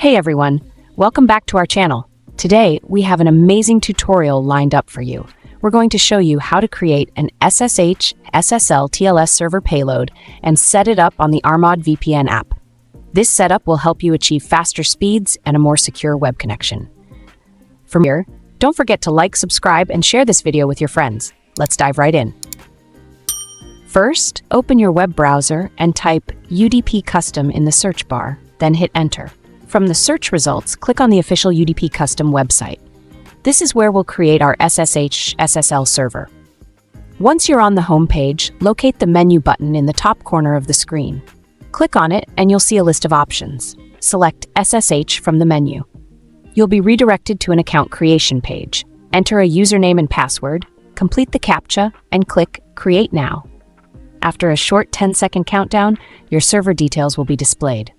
Hey everyone, welcome back to our channel. Today, we have an amazing tutorial lined up for you. We're going to show you how to create an SSH/SSL/TLS server payload and set it up on the ARMOD VPN app. This setup will help you achieve faster speeds and a more secure web connection. From here, don't forget to like, subscribe, and share this video with your friends. Let's dive right in. First, open your web browser and type UDP Custom in the search bar, then hit enter. From the search results, click on the official UDP Custom website. This is where we'll create our SSH/SSL server. Once you're on the home page, locate the menu button in the top corner of the screen. Click on it and you'll see a list of options. Select SSH from the menu. You'll be redirected to an account creation page. Enter a username and password, complete the CAPTCHA, and click Create Now. After a short 10-second countdown, your server details will be displayed.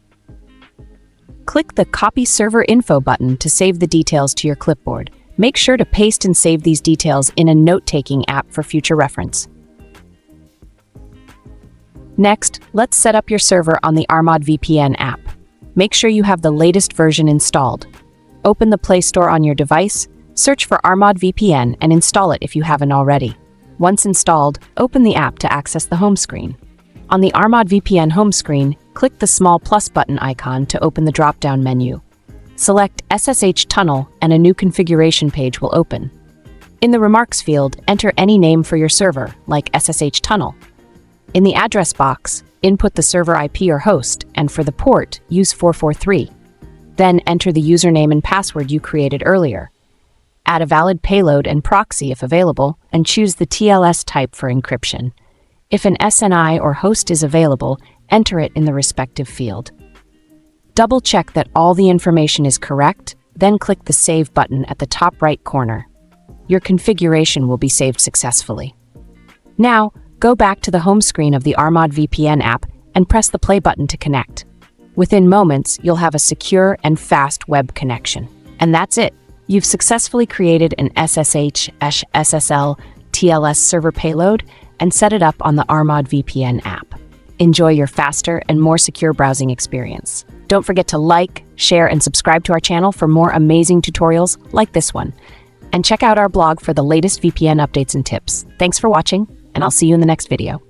Click the Copy Server Info button to save the details to your clipboard. Make sure to paste and save these details in a note-taking app for future reference. Next, let's set up your server on the ARMOD VPN app. Make sure you have the latest version installed. Open the Play Store on your device, search for ARMOD VPN, and install it if you haven't already. Once installed, open the app to access the home screen. On the ARMOD VPN home screen, click the small plus button icon to open the drop-down menu. Select SSH Tunnel and a new configuration page will open. In the remarks field, enter any name for your server, like SSH Tunnel. In the address box, input the server IP or host, and for the port, use 443. Then enter the username and password you created earlier. Add a valid payload and proxy if available, and choose the TLS type for encryption. If an SNI or host is available, enter it in the respective field. Double-check that all the information is correct, then click the Save button at the top right corner. Your configuration will be saved successfully. Now, go back to the home screen of the ARMOD VPN app and press the play button to connect. Within moments, you'll have a secure and fast web connection. And that's it. You've successfully created an SSH/SSL/TLS server payload and set it up on the ARMOD VPN app. Enjoy your faster and more secure browsing experience. Don't forget to like, share, and subscribe to our channel for more amazing tutorials like this one. And check out our blog for the latest VPN updates and tips. Thanks for watching, and I'll see you in the next video.